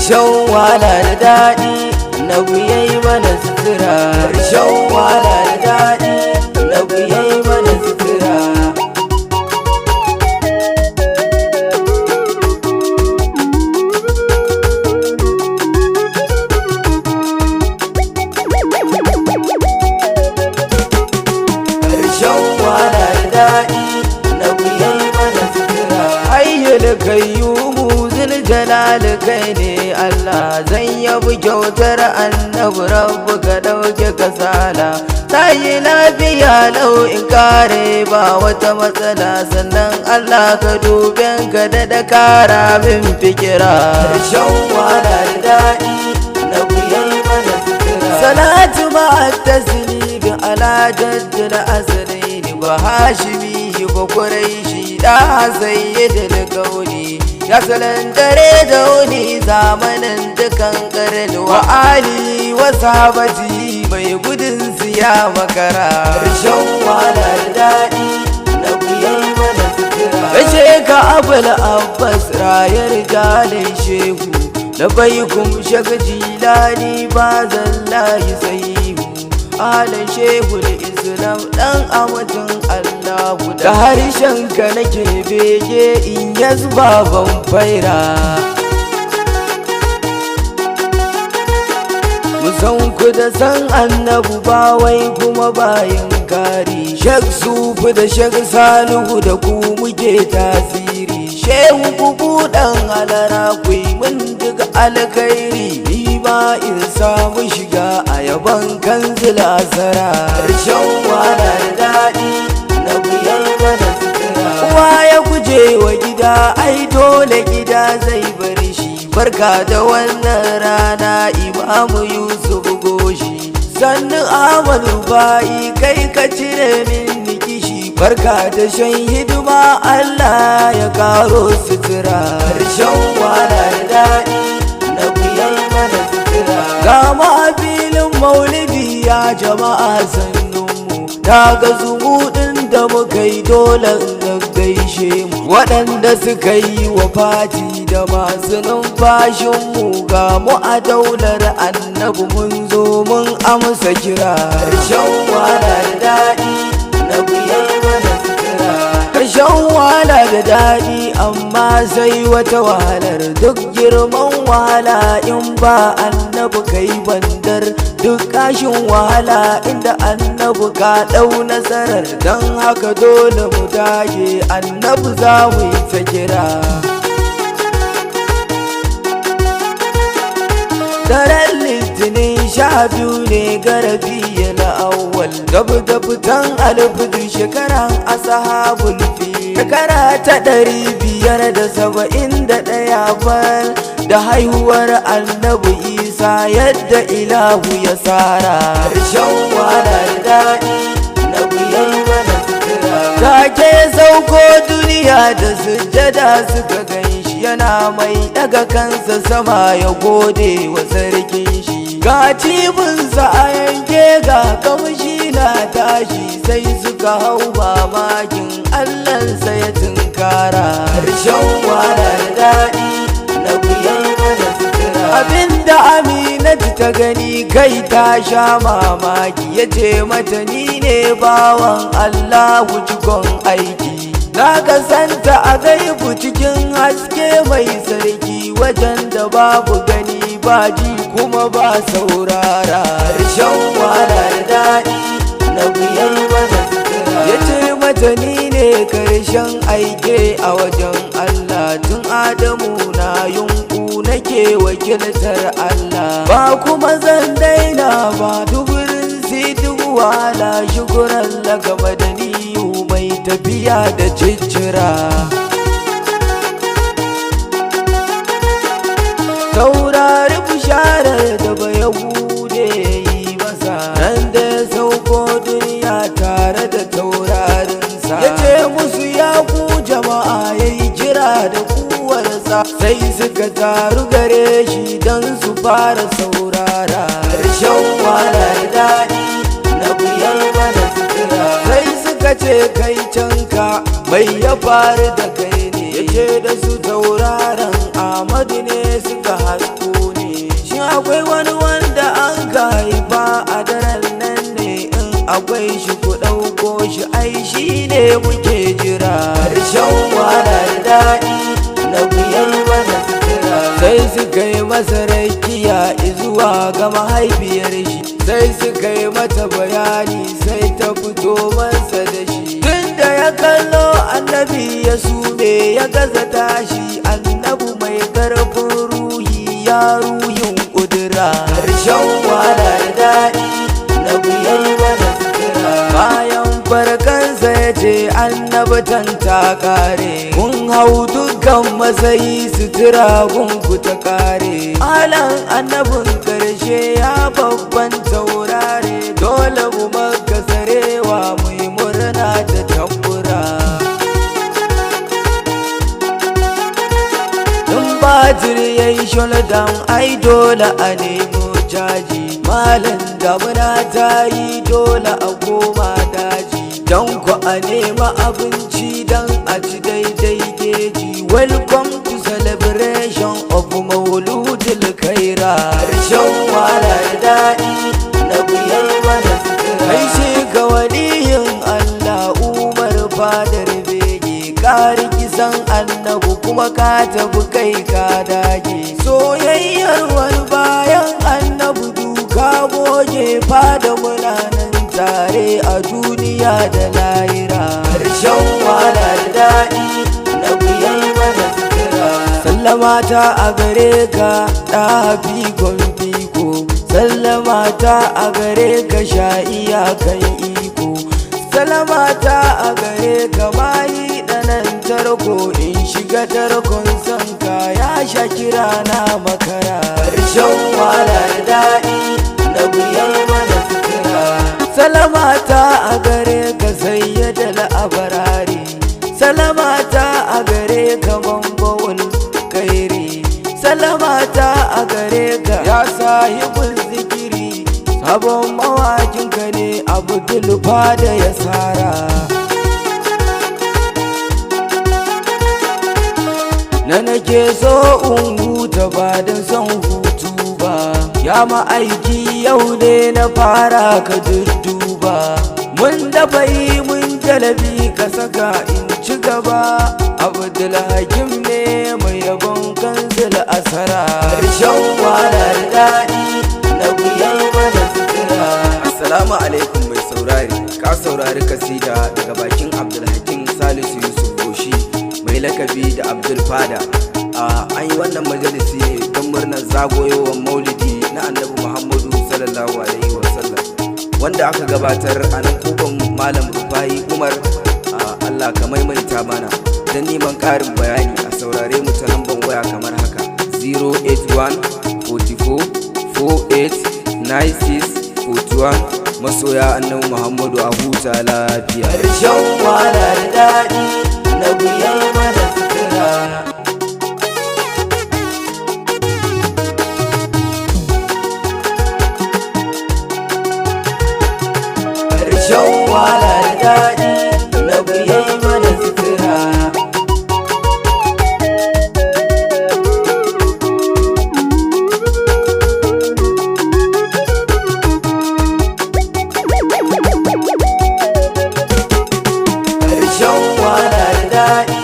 Ƙarshen wahala da daɗi na yayi mana sutura. Ƙarshen wahala da daɗi na yayi mana sutura. Ƙarshen wahala da daɗi na yayi mana sutura. Hayyul qayyumu zul jalal kai ne Allah, zan yabi kyautar annabi rabbu ka ɗauke kasala. Ta yi lafiya lau in kare ba wata matsala, sannan Allah ka duben ka da kara min fikira. Ƙarshen wahala da daɗi na yayi mana sutura. Salatu ma'a taslimi ala jaddil asali ba hashimi ba quraishi da sayyidil kauni. Ya salan dare da wuni zamanin dukan karni wa ali wa sahabati mai gudun siya makara. Ƙarshen wahala da daɗi na yayi mana sutura. Kashe ka abul abbas rayar jalin shehu da bai kumshe jilani ba zallahi sahihu. Alan shehu da islam dan amatin Allahu, da harshen ka nake bege in yazba ban faira. Musan ku da san annabu ba wai kuma bayan kari. Shek sufu da shek salihu da ku muke tasiri. Shehu ku buɗan halara ku yi mun duk alkhairi, ni ma in samu shiga a yaban kanzil asara. Ƙarshen wahala da daɗi na yayi mana sutura. Kowa ya guje wa gida ai dole gida zai bar shi. Barka da wannan rana Imamu Yusuf Goshi, sannu Ahmadu Ba'i kai ka cire min nikishi. Barka da shan hidima Allah ya karo sutura. Ƙarshen wahala da daɗi na yayi mana sutura. Ga ma filin maulidi ya jama'a sannunmu, na ga zumuɗin da muka yi dole in gaishe mu. Waɗanda suka yi wa fati da masu numfashinmu, ga mu a daular annabi mun zo mun amsa kira. Ƙarshen wahala da daɗi na yayi mana sutura. Ƙarshen wahala da daɗi amma sai wata wahalar, duk girman wahala in ba annabi kai bandar. Duk kashin wahala inda annabi ka ɗau nasarar, don haka dole mu dage annabi za mu yi ta kira. Daren litinin 12 ne garabi na awwal, gabu da fitan alfidir shekaran ashabul fil. Shekara ta 571 bal da haihuwar annabi Isa yadda ilahu ya tsara. Ƙarshen wahala da daɗi na yayi mana sutura. Take sauko duniya da sujjada suka ganshi, yana mai daga kansa sama ya gode wa sarkin shi. Ga cibinsa a yanke ga kamshi na tashi, sai suka hau mamakin Allahnsa ya tunkara. Ƙarshen wahala da daɗi na yayi mana sutura. Abinda Aminatu ta gani kai ta sha mamaki, ya ce mata ni ne bawan Allahu cikon aiki. Na kasanta a gaibu cikin haske mai sarki, wajen da babu gani ba ji kuma ba saurara. Ƙarshen wahala da daɗi na yayi mana sutura. Ya ce mata ni ne karshen aike a wajen Allah, tun Adamu na yunku nake wakiltar Allah. Ba kuma zan daina ba duburin duk wahala, shukuran lagama da niyu mai tafiya da ciccira. Taurari bisharar da ba Yahude yi masa, nan da ya sauko duniya tare da taurarinsa. Ya ce musu ya ku jama'a ya yi kira da kuwarsa, sai suka taru gare shi don su fara saurara. Ƙarshen wahala da daɗi na yayi mana sutura. Sai suka ce kai canka mai ya faru da kai ne, ya ce da su tauraron Ahmadu ne suka hasko akwai shi ku ɗauko shi ai shi ne muke jira. Harshen wahala da daɗi na biyar mana sutura. Sai suka yi masa rakiya izuwa ga mahaifiyar shi, sai suka yi mata bayani sai ta fito masa da shi. Tunda ya kallo annabi ya sume ya gaza tashi, annabi mai karfin ruhi ya ruhin ƙudura. Harshen wahala da daɗi na biyar mana sutura. Bayan farkansa ya ce annabtan ta kare, kun hau dukkan matsayi sutura gunku ta kare. Alan annabin karshe ya babban taurare, dole mu maka sarewa mu yi murna da tambura. In batir ya yi shuldan ai dole a nemo caji, malam damuna ta yi dole a koma daji, don ku a nema abinci don a ci daidai geji. Welcome to celebration of mauludul kaira. Harshen wahala da daɗi na biyar mana sutura. Kai shi ga waliyin Allah Umar fadar bege, ka rikisan annabu kuma ka tafi kai ka dage. Soyayyar wani bayan annabu duka goge, fada muna nan tare a duniya da lahira. Harshen wahala da daɗi na biyar mana sutura. Sallama ta a gare ka ɗafi gwamfiko, sallama ta a gare ka sha iyakan iko, sallama ta a gare ka bayi ɗanan tarko, in shiga tarkon son ka ya sha kira na makara. Harshen wahala da daɗi na biyar mana sutura. Sallama ta a gare ka sayyadal abarari, sallama ta a gare ka bambawul kairi, sallama ta a gare ka ya sahibul zikiri, sabon mawakin ka ne Abdul Fada ya sara. Na nake so in huta ba don son hutu ba, ya ma'aiki yau ne na fara ka dudduba. Mun dafa yi mun jalabi ka saka in ci gaba, Abdul Hakim ne mai yabon kanzil asara. Harshen wahala da daɗi na biyar mana sutura. Assalamu alaikum mai saurari, ka saurari kasida daga bakin Abdul Hakim Salisu Yusuf Goshi mai lakabi da Abdul Fada. An yi wannan majalisi ne don murnar zagoyowar maulidi na annabi Muhammadu sallallahu alaihi wasallam, wanda aka gabatar a nan kofan Malam Rufai Umar. Allah ka maimaita mana. Don neman ƙarin bayani a saurare mu ta lambar waya kamar haka: 081 44 48 96 41. Masoya annabi Muhammadu a huta lafiya. Harshen wahala da daɗi na biyar mana sutura. Harshen wahala da daɗi na biyar mana sutura. Harshen wahala da daɗi